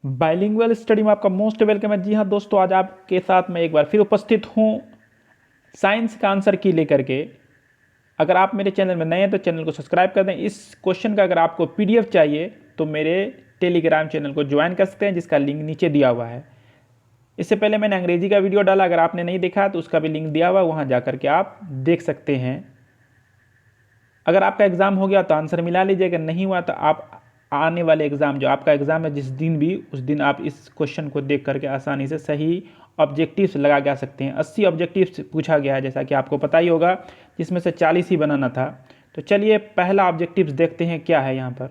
Bilingual study में आपका most welcome है। जी हाँ दोस्तों, आज आपके साथ मैं एक बार फिर उपस्थित हूँ साइंस का आंसर की लेकर के। अगर आप मेरे चैनल में नए हैं तो चैनल को सब्सक्राइब कर दें। इस क्वेश्चन का अगर आपको पीडीएफ चाहिए तो मेरे टेलीग्राम चैनल को ज्वाइन कर सकते हैं, जिसका लिंक नीचे दिया हुआ है। इससे पहले मैंने अंग्रेजी का वीडियो डाला, अगर आपने नहीं देखा तो उसका भी लिंक दिया हुआ है, वहाँ जा करके आप देख सकते हैं। अगर आपका एग्ज़ाम हो गया तो आंसर मिला लीजिए, अगर नहीं हुआ तो आप आने वाले एग्ज़ाम जो आपका एग्ज़ाम है जिस दिन भी, उस दिन आप इस क्वेश्चन को देख करके आसानी से सही ऑब्जेक्टिव्स लगा के आ सकते हैं। 80 ऑब्जेक्टिव्स पूछा गया है, जैसा कि आपको पता ही होगा, जिसमें से 40 ही बनाना था। तो चलिए पहला ऑब्जेक्टिव्स देखते हैं क्या है यहाँ पर।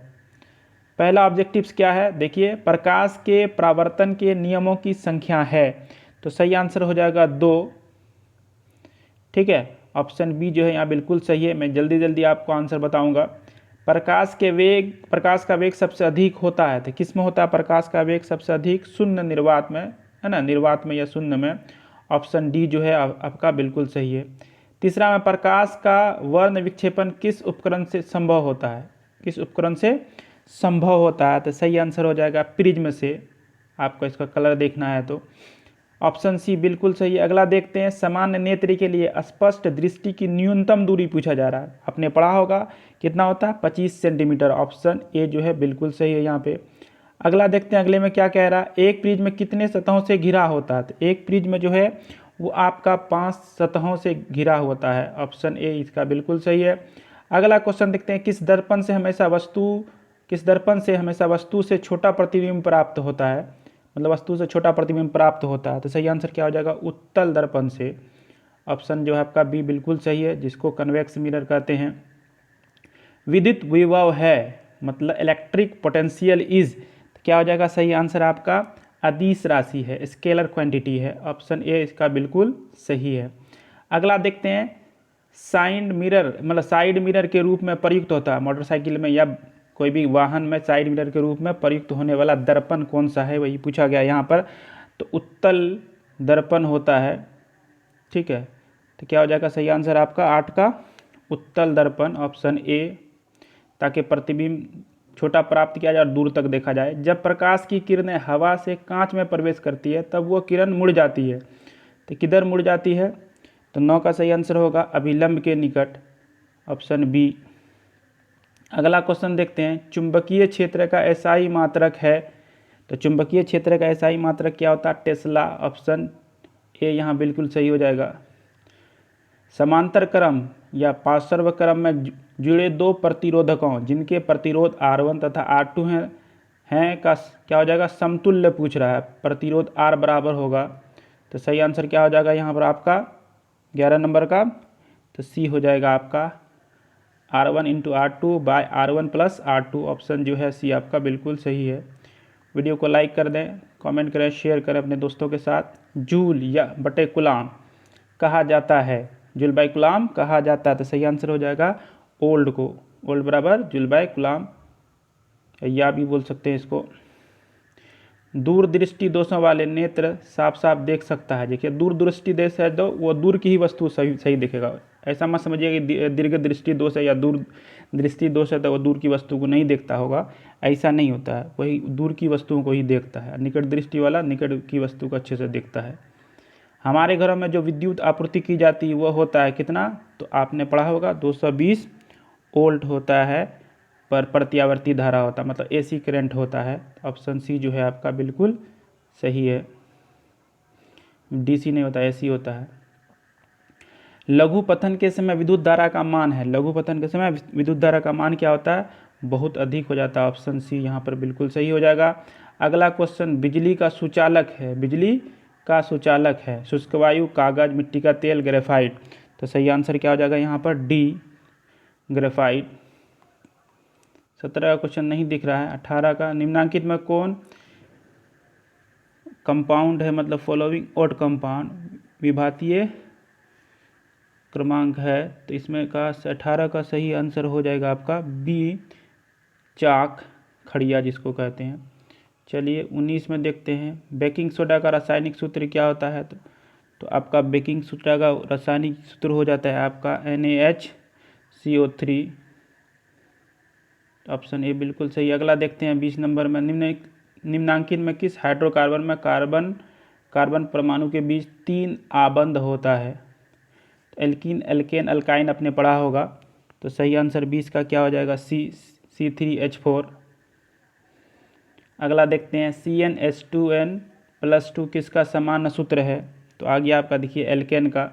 पहला ऑब्जेक्टिव्स क्या है, देखिए, प्रकाश के परावर्तन के नियमों की संख्या है। तो सही आंसर हो जाएगा 2। ठीक है, ऑप्शन बी जो है यहाँ बिल्कुल सही है। मैं जल्दी जल्दी आपको आंसर बताऊंगा। प्रकाश का वेग सबसे अधिक होता है, तो किस में होता है प्रकाश का वेग सबसे अधिक? शून्य निर्वात में, है ना, निर्वात में या शून्य में। ऑप्शन डी जो है आपका बिल्कुल सही है। तीसरा में, प्रकाश का वर्ण विक्षेपण किस उपकरण से संभव होता है? किस उपकरण से संभव होता है? तो सही आंसर हो जाएगा प्रिज्म से। आपको इसका कलर देखना है तो ऑप्शन सी बिल्कुल सही है। अगला देखते हैं, सामान्य नेत्र के लिए स्पष्ट दृष्टि की न्यूनतम दूरी पूछा जा रहा है। आपने पढ़ा होगा कितना होता है? 25 सेंटीमीटर। ऑप्शन ए जो है बिल्कुल सही है यहाँ पे। अगला देखते हैं, अगले में क्या कह रहा है, एक प्रिज्म कितने सतहों से घिरा होता है? तो एक प्रिज्म जो है वो आपका 5 सतहों से घिरा होता है। ऑप्शन ए इसका बिल्कुल सही है। अगला क्वेश्चन देखते हैं, किस दर्पण से हमेशा वस्तु से छोटा प्रतिबिंब प्राप्त होता है? मतलब वस्तु से छोटा प्रतिबिंब प्राप्त होता है। तो सही आंसर क्या हो जाएगा? उत्तल दर्पण से। ऑप्शन जो है आपका बी बिल्कुल सही है, जिसको कन्वेक्स मिरर कहते हैं। विद्युत विभव है, मतलब इलेक्ट्रिक पोटेंशियल इज, तो क्या हो जाएगा? सही आंसर आपका अदिश राशि है, स्केलर क्वांटिटी है। ऑप्शन ए इसका बिल्कुल सही है। अगला देखते हैं, साइड मिरर के रूप में प्रयुक्त होता है मोटरसाइकिल में या कोई भी वाहन में साइड मिरर के रूप में प्रयुक्त होने वाला दर्पण कौन सा है, वही पूछा गया यहाँ पर। तो उत्तल दर्पण होता है। ठीक है, तो क्या हो जाएगा सही आंसर आपका 8 का उत्तल दर्पण, ऑप्शन ए, ताकि प्रतिबिंब छोटा प्राप्त किया जाए और दूर तक देखा जाए। जब प्रकाश की किरणें हवा से कांच में प्रवेश करती है तब वो किरण मुड़ जाती है, तो किधर मुड़ जाती है? तो 9 का सही आंसर होगा अभिलंब के निकट, ऑप्शन बी। अगला क्वेश्चन देखते हैं, चुंबकीय क्षेत्र का एसआई मात्रक है। तो चुंबकीय क्षेत्र का एसआई मात्रक क्या होता है? टेस्ला। ऑप्शन ए यहाँ बिल्कुल सही हो जाएगा। समांतर क्रम या पार्श्व क्रम में जुड़े दो प्रतिरोधकों जिनके प्रतिरोध R1 तथा R2 हैं का क्या हो जाएगा? समतुल्य पूछ रहा है, प्रतिरोध R बराबर होगा। तो सही आंसर क्या हो जाएगा यहाँ पर आपका 11 नंबर का? तो सी हो जाएगा आपका R1 into R2 bye R1 plus R2। Option जो है सी आपका बिल्कुल सही है। वीडियो को लाइक कर दें, कमेंट करें, शेयर करें अपने दोस्तों के साथ। जूल या बटे कूलाम कहा जाता है, जूल बाय कूलाम कहा जाता है। तो सही आंसर हो जाएगा ओल्ड को, ओल्ड बराबर जूल बाय कूलाम, या भी बोल सकते हैं इसको। दूरदृष्टि दोषों वाले नेत्र साफ साफ देख सकता है। देखिए, दूरदृष्टि दोष है तो वो दूर की ही वस्तु सही दिखेगा। ऐसा मत समझिए कि दीर्घ दृष्टि दोष है या दूर दृष्टि दोष है तो वो दूर की वस्तु को नहीं देखता होगा, ऐसा नहीं होता है। वही दूर की वस्तुओं को ही देखता है, निकट दृष्टि वाला निकट की वस्तु को अच्छे से देखता है। हमारे घरों में जो विद्युत आपूर्ति की जाती है वो होता है कितना? तो आपने पढ़ा होगा 220 वोल्ट होता है, पर प्रत्यावर्ती धारा होता है, मतलब एसी करंट होता है। ऑप्शन सी जो है आपका बिल्कुल सही है, डीसी नहीं होता, एसी होता है। लघु पतन के समय विद्युत धारा का मान है, लघु पतन के समय विद्युत धारा का मान क्या होता है? बहुत अधिक हो जाता है। ऑप्शन सी यहाँ पर बिल्कुल सही हो जाएगा। अगला क्वेश्चन, बिजली का सुचालक है, बिजली का सुचालक है शुष्क वायु, कागज, मिट्टी का तेल, ग्रेफाइट। तो सही आंसर क्या हो जाएगा यहाँ पर? D, graphite. 17 का क्वेश्चन नहीं दिख रहा है। 18 का, निम्नांकित में कौन कंपाउंड है, मतलब फॉलोइंग ओड कंपाउंड विभातीय क्रमांक है? तो इसमें का 18 का सही आंसर हो जाएगा आपका बी, चाक खड़िया जिसको कहते हैं। चलिए 19 में देखते हैं, बेकिंग सोडा का रासायनिक सूत्र क्या होता है? तो आपका बेकिंग सोडा का रासायनिक सूत्र हो जाता है आपका NaHCO3। ऑप्शन ए बिल्कुल सही। अगला देखते हैं 20 नंबर में, निम्नांकित में किस हाइड्रोकार्बन में कार्बन कार्बन परमाणु के बीच 3 आबंध होता है? एल्कीन, एल्केन, अल्काइन आपने पढ़ा होगा। तो सही आंसर 20 का क्या हो जाएगा? C3H4। अगला देखते हैं CnH2n+2 किसका सामान्य सूत्र है? तो आ गया आपका देखिए एल्केन का,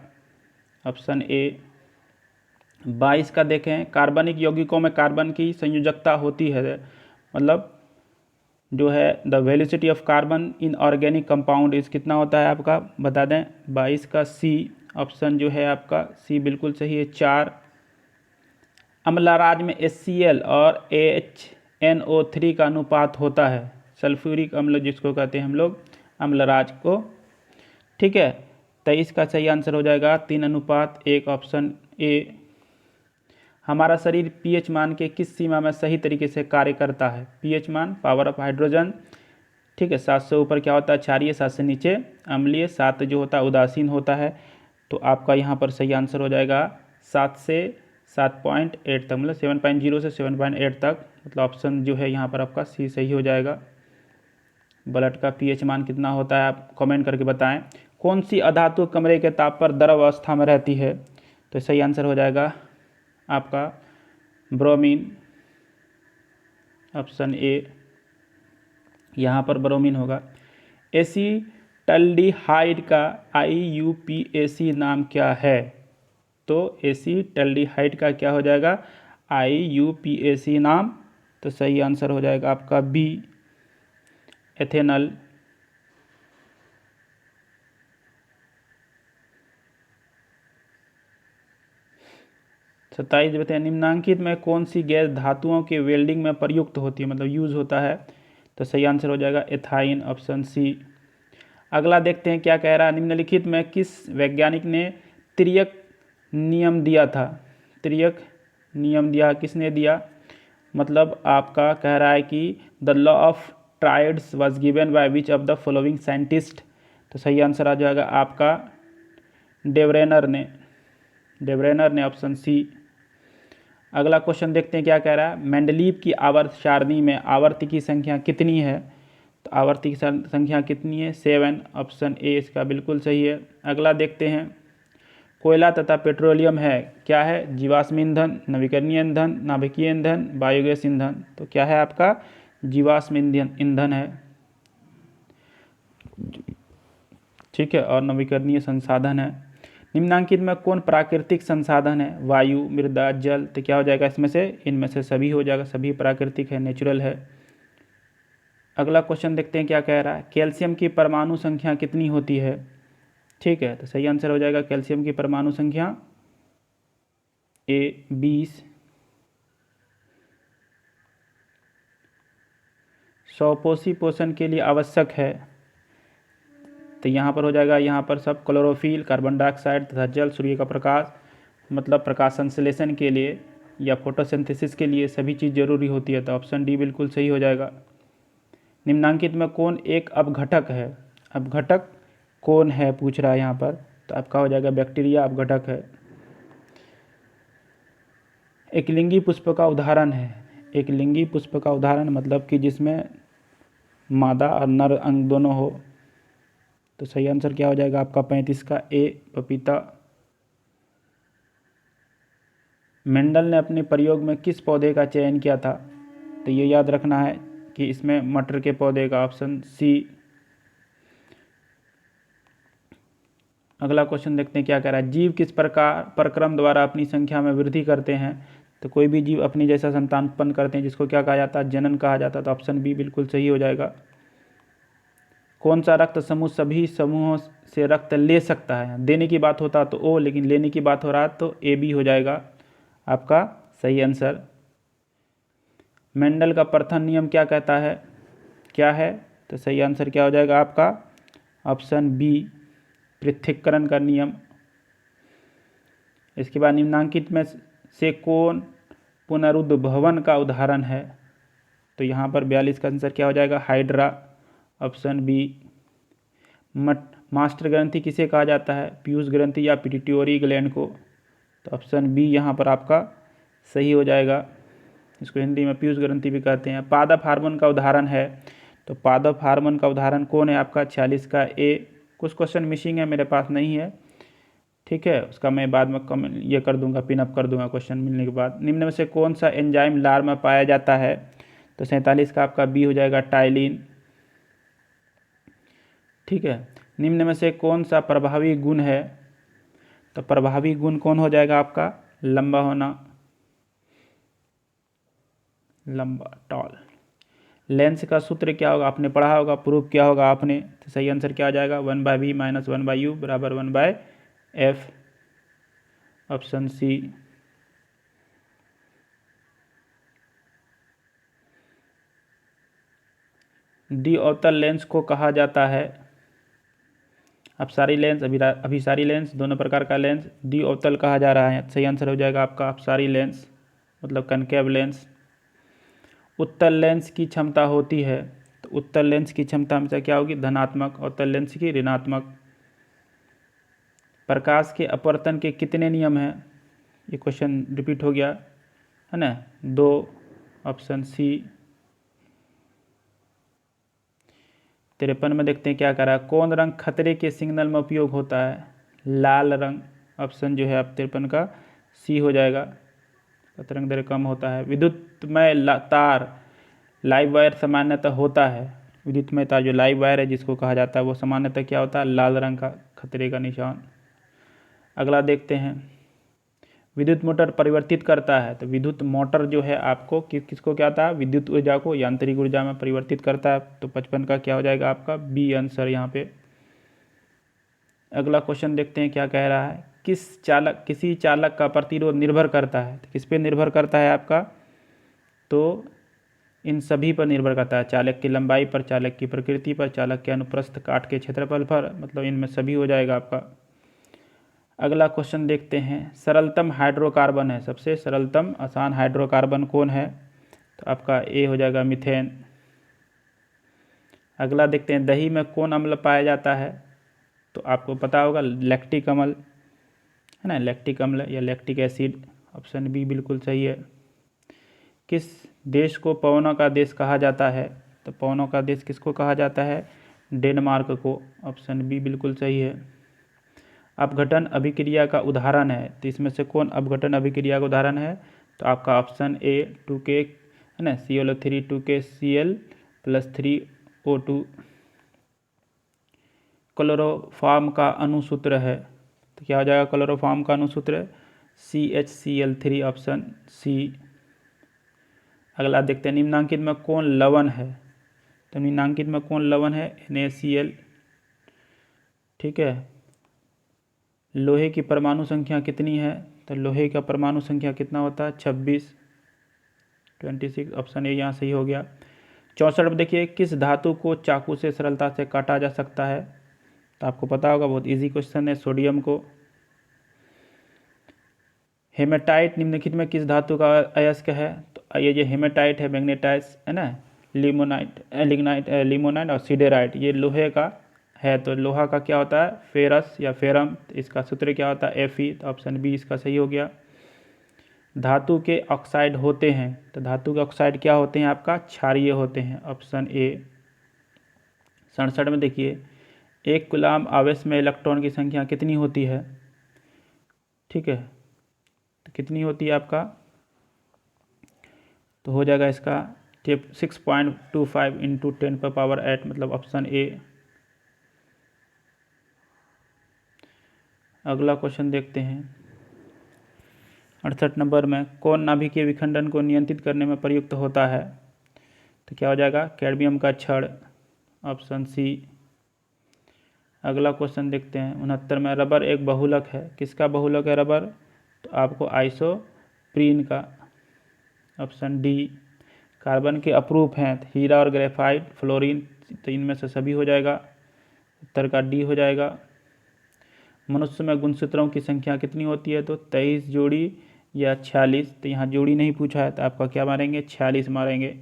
ऑप्शन ए। 22 का देखें, कार्बनिक यौगिकों में कार्बन की संयोजकता होती है, मतलब जो है the velocity of carbon in organic compound इस कितना होता है आपका, बता दें। 22 का सी, ऑप्शन जो है आपका सी बिल्कुल सही है, 4। अम्लराज में HCl और HNO3 का अनुपात होता है, सल्फ्यूरिक अम्ल जिसको कहते हैं हम लोग अम्लराज को, ठीक है। 23 का सही आंसर हो जाएगा 3:1, ऑप्शन ए। हमारा शरीर pH मान के किस सीमा में सही तरीके से कार्य करता है? pH मान, पावर ऑफ हाइड्रोजन, ठीक है। 7 से ऊपर क्या होता है? क्षारीय, 7 से नीचे अम्लीय, 7 जो होता है उदासीन होता है। तो आपका यहाँ पर सही आंसर हो जाएगा 7 से 7.8 तक, मतलब 7.0 से 7.8 तक, मतलब ऑप्शन जो है यहाँ पर आपका सी सही हो जाएगा। ब्लड का pH मान कितना होता है आप कमेंट करके बताएं। कौन सी अधातु कमरे के ताप पर द्रव अवस्था में रहती है? तो सही आंसर हो जाएगा आपका ब्रोमीन, ऑप्शन ए, यहाँ पर ब्रोमीन होगा। एसीटल्डिहाइड का IUPAC नाम क्या है? तो एसीटल्डिहाइड का क्या हो जाएगा? IUPAC नाम। तो सही आंसर हो जाएगा आपका बी, एथेनल। सत्ताईस बताए, निम्नांकित में कौन सी गैस धातुओं के वेल्डिंग में प्रयुक्त होती है, मतलब यूज होता है? तो सही आंसर हो जाएगा एथाइन, ऑप्शन सी। अगला देखते हैं क्या कह रहा है, निम्नलिखित में किस वैज्ञानिक ने तिर्यक नियम दिया था? तिर्यक नियम दिया किसने दिया? मतलब आपका कह रहा है कि the law of triads was given by which of the following scientist? तो सही आंसर आ जाएगा आपका डेवरेनर ने, ऑप्शन सी। अगला क्वेश्चन देखते हैं क्या कह रहा है, मेंडलीव की आवर्त सारणी में आवर्ती की संख्या कितनी है? तो आवर्ती की संख्या कितनी है? 7, ऑप्शन ए इसका बिल्कुल सही है। अगला देखते हैं, कोयला तथा पेट्रोलियम है क्या है? जीवाश्म ईंधन, नवीकरणीय ईंधन, नाभिकीय ईंधन, बायोगैस ईंधन। तो क्या है आपका? जीवाश्म ईंधन है, ठीक है, और नवीकरणीय संसाधन है। निम्नांकित में कौन प्राकृतिक संसाधन है? वायु, मृदा, जल। तो क्या हो जाएगा इसमें से? इनमें से सभी हो जाएगा, सभी प्राकृतिक है, नेचुरल है। अगला क्वेश्चन देखते हैं क्या कह रहा है, कैल्शियम की परमाणु संख्या कितनी होती है? ठीक है, तो सही आंसर हो जाएगा कैल्शियम की परमाणु संख्या ए, 20। 100 पोषण के लिए आवश्यक है, तो यहाँ पर हो जाएगा, यहाँ पर सब क्लोरोफिल, कार्बन डाइऑक्साइड तथा जल, सूर्य का प्रकाश, मतलब प्रकाश संश्लेषण के लिए या फोटोसिंथेसिस के लिए सभी चीज़ जरूरी होती है। तो ऑप्शन डी बिल्कुल सही हो जाएगा। निम्नांकित में कौन एक अपघटक है? अपघटक कौन है पूछ रहा है यहाँ पर, तो आपका हो जाएगा बैक्टीरिया अपघटक है। एकलिंगी पुष्प का उदाहरण है, एकलिंगी पुष्प का उदाहरण मतलब कि जिसमें मादा और नर अंग दोनों हो। तो सही आंसर क्या हो जाएगा आपका 35 का ए, पपीता। मेंडल ने अपने प्रयोग में किस पौधे का चयन किया था? तो ये याद रखना है कि इसमें मटर के पौधे का, ऑप्शन सी। अगला क्वेश्चन देखते हैं क्या कह रहा है, जीव किस प्रकार परक्रम द्वारा अपनी संख्या में वृद्धि करते हैं? तो कोई भी जीव अपनी जैसा संतान उत्पन्न करते हैं जिसको क्या कहा जाता है? जनन कहा जाता है। तो ऑप्शन बी बिल्कुल सही हो जाएगा। कौन सा रक्त समूह सभी समूहों से रक्त ले सकता है? देने की बात होता तो ओ, लेकिन लेने की बात हो रहा तो ए बी हो जाएगा आपका सही आंसर। मेंडल का प्रथम नियम क्या कहता है, क्या है? तो सही आंसर क्या हो जाएगा आपका ऑप्शन बी, पृथक्करण का नियम। इसके बाद निम्नांकित में से कौन पुनरुद्भवन का उदाहरण है? तो यहाँ पर 42 का आंसर क्या हो जाएगा? Hydra, option B. मास्टर ग्रंथि किसे कहा जाता है? पीयूष ग्रंथि या पिट्यूटरी ग्लैंड को? तो ऑप्शन बी यहाँ पर आपका सही हो जाएगा, इसको हिंदी में पीयूष ग्रंथि भी कहते हैं। पादप हार्मोन का उदाहरण है? तो पादप हार्मोन का उदाहरण कौन है आपका 46 का ए। कुछ क्वेश्चन मिसिंग है, मेरे पास नहीं है, ठीक है, उसका मैं बाद में कमेंट ये कर दूंगा, पिन अप कर दूंगा क्वेश्चन मिलने के बाद। निम्न में से कौन सा एंजाइम लार में पाया जाता है, तो 47 का आपका बी हो जाएगा टाइलिन, ठीक है। निम्न में से कौन सा प्रभावी गुण है, तो प्रभावी गुण कौन हो जाएगा आपका लंबा होना, लंबा टॉल। लेंस का सूत्र क्या होगा आपने पढ़ा होगा, प्रूफ किया होगा आपने, तो सही आंसर क्या आ जाएगा 1/v - 1/u बराबर 1/f, ऑप्शन सी। डी अवतल लेंस को कहा जाता है, अपसारी लेंस, अभिसारी लेंस, दोनों प्रकार का लेंस डी अवतल कहा जा रहा है। सही आंसर हो जाएगा आपका अपसारी लेंस, मतलब कनकेव लेंस। उत्तल लेंस की क्षमता होती है, तो उत्तल लेंस की क्षमता हमेशा क्या होगी धनात्मक, अवतल लेंस की ऋणात्मक। प्रकाश के अपवर्तन के कितने नियम हैं, ये क्वेश्चन रिपीट हो गया है ना, 2, ऑप्शन सी। 53 में देखते हैं क्या करा, कौन रंग खतरे के सिग्नल में उपयोग होता है, लाल रंग, ऑप्शन जो है आप 53 का सी हो जाएगा, तरंग दैर्घ्य कम होता है। विद्युतमय तार लाइव वायर सामान्यतः होता है, विद्युतमय तार जो लाइव वायर है जिसको कहा जाता है वो सामान्यतः क्या होता है लाल रंग का, खतरे का निशान। अगला देखते हैं, विद्युत मोटर परिवर्तित करता है, तो विद्युत मोटर जो है आपको किसको क्या आता है, विद्युत ऊर्जा को यांत्रिक ऊर्जा में परिवर्तित करता है, तो 55 का क्या हो जाएगा आपका बी आंसर यहाँ पे। अगला क्वेश्चन देखते हैं क्या कह रहा है, किसी चालक का प्रतिरोध निर्भर करता है, तो किस पे निर्भर करता है आपका, तो इन सभी पर निर्भर करता है, चालक की लंबाई पर, चालक की प्रकृति पर, चालक के अनुप्रस्थ काट के क्षेत्रफल पर, मतलब इनमें सभी हो जाएगा आपका। अगला क्वेश्चन देखते हैं, सरलतम हाइड्रोकार्बन है, सबसे सरलतम आसान हाइड्रोकार्बन कौन है, तो आपका ए हो जाएगा मीथेन। अगला देखते हैं, दही में कौन अम्ल पाया जाता है, तो आपको पता होगा लैक्टिक अम्ल है ना, लैक्टिक अम्ल या लैक्टिक एसिड, ऑप्शन बी बिल्कुल सही है। किस देश को पवनों का देश कहा जाता है, तो पवनों का देश किसको कहा जाता है, डेनमार्क को, ऑप्शन बी बिल्कुल सही है। अपघटन अभिक्रिया का उदाहरण है, तो इसमें से कौन अपघटन अभिक्रिया का उदाहरण है, तो आपका ऑप्शन ए 2K है ना, ClO3 2KCl + 3O2। क्लोरोफॉर्म का अनुसूत्र है, तो क्या हो जाएगा क्लोरोफॉर्म का अनुसूत्र CHCl3, ऑप्शन सी। अगला देखते हैं, निम्नांकित में कौन लवण है, तो निम्नांकित में कौन लवण है, NaCl, ठीक है। लोहे की परमाणु संख्या कितनी है, तो लोहे का परमाणु संख्या कितना होता है 26, ऑप्शन ए यहाँ सही हो गया। 64 में देखिए, किस धातु को चाकू से सरलता से काटा जा सकता है, तो आपको पता होगा, बहुत इजी क्वेश्चन है, सोडियम को। हेमेटाइट निम्नलिखित में किस धातु का अयस्क है, तो ये जो हेमेटाइट है, मैग्नेटाइट है ना, लिमोनाइट और सिडेराइट, ये लोहे का है, तो लोहा का क्या होता है फेरस या फेरम, तो इसका सूत्र क्या होता है Fe, तो ऑप्शन बी इसका सही हो गया। धातु के ऑक्साइड होते हैं, तो धातु के ऑक्साइड क्या होते हैं आपका क्षारीय होते हैं, ऑप्शन ए। 67 में देखिए, एक कूलाम आवेश में इलेक्ट्रॉन की संख्या कितनी होती है, ठीक है, तो कितनी होती है आपका, तो हो जाएगा इसका 6.25 × 10⁸, मतलब ऑप्शन ए। अगला क्वेश्चन देखते हैं, 68 नंबर में, कौन नाभिकीय विखंडन को नियंत्रित करने में प्रयुक्त होता है, तो क्या हो जाएगा कैडमियम का छड़, ऑप्शन सी। अगला क्वेश्चन देखते हैं, 69 में, रबर एक बहुलक है, किसका बहुलक है रबर, तो आपको आइसोप्रीन का, ऑप्शन डी। कार्बन के अपरूप हैं, हीरा और ग्रेफाइट, फ्लोरीन, तो इनमें से सभी हो जाएगा, उत्तर का डी हो जाएगा। मनुष्य में गुणसूत्रों की संख्या कितनी होती है, तो 23 जोड़ी या 46, तो यहाँ जोड़ी नहीं पूछा है, तो आपका क्या मारेंगे 46 मारेंगे।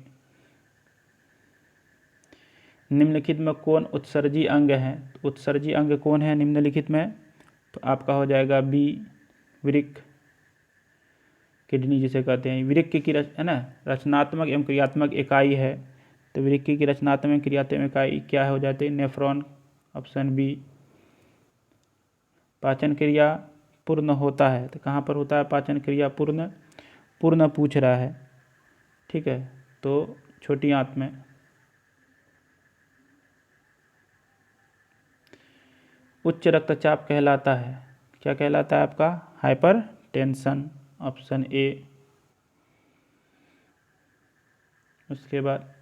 निम्नलिखित में कौन उत्सर्जी अंग है, तो उत्सर्जी अंग कौन है निम्नलिखित में, तो आपका हो जाएगा बी वृक्क, किडनी जिसे कहते हैं। वृक्क की है ना रचनात्मक एवं क्रियात्मक इकाई है, तो वृक्की की रचनात्मक क्रियात्मक इकाई क्या हो जाती है? Nephron, option B. पाचन क्रिया पूर्ण होता है तो कहाँ पर होता है पाचन क्रिया पूर्ण? पूर्ण पूछ रहा है, ठीक है, तो छोटी आंत में। उच्च रक्तचाप कहलाता है, क्या कहलाता है आपका? Hyper tension, option A. उसके बाद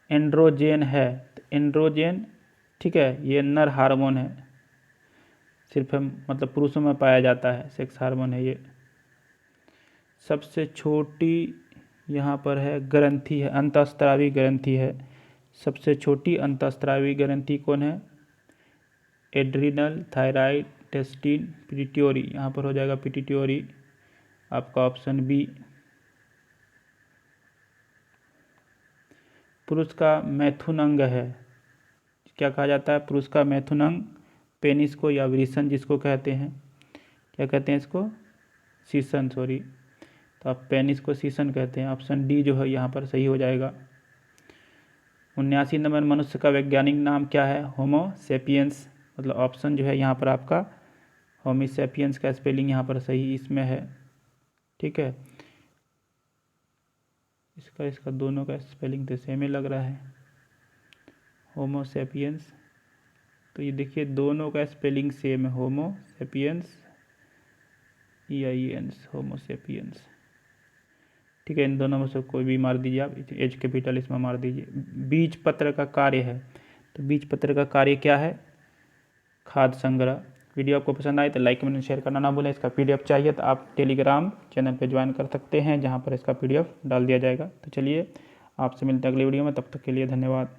एंड्रोजेन है, तो एंड्रोजेन, ठीक है, ये नर हार्मोन है, सिर्फ मतलब पुरुषों में पाया जाता है, सेक्स हार्मोन है ये। सबसे छोटी यहाँ पर है ग्रंथि है, अंतःस्त्रावी ग्रंथि है। सबसे छोटी अंतःस्त्रावी ग्रंथि कौन है? Adrenal, thyroid, testing, pituitary. यहाँ पर हो जाएगा पिट्यूटरी, आपका ऑप्शन बी। पुरुष का मैथुन अंग है, क्या कहा जाता है? पुरुष का मैथुन अंग, पेनिस को या वृषण जिसको कहते हैं, क्या कहते हैं इसको? शीशन, सॉरी, तो आप पेनिस को शीशन कहते हैं, ऑप्शन डी जो है यहाँ पर सही हो जाएगा। 79 नंबर, मनुष्य का वैज्ञानिक नाम क्या है? होमो सेपियंस, मतलब ऑप्शन जो है यहाँ पर आपका होमी सेपियंस का स्पेलिंग यहाँ पर सही इसमें है, ठीक है। इसका दोनों का स्पेलिंग तो सेम ही लग रहा है, होमो सेपियंस। तो ये देखिए दोनों का स्पेलिंग सेम है, होमो सेपियंस, EINS, होमो सेपियंस, ठीक है। इन दोनों में से कोई भी मार दीजिए आप, एच कैपिटल इसमें मार दीजिए। बीज पत्र का कार्य है, तो बीज पत्र का कार्य क्या है? खाद्य संग्रह। वीडियो आपको पसंद आए तो लाइक कमेंट शेयर करना ना भूलें। इसका PDF चाहिए तो आप टेलीग्राम चैनल पे ज्वाइन कर सकते हैं, जहाँ पर इसका PDF डाल दिया जाएगा। तो चलिए आपसे मिलते हैं अगली वीडियो में, तब तक के लिए धन्यवाद।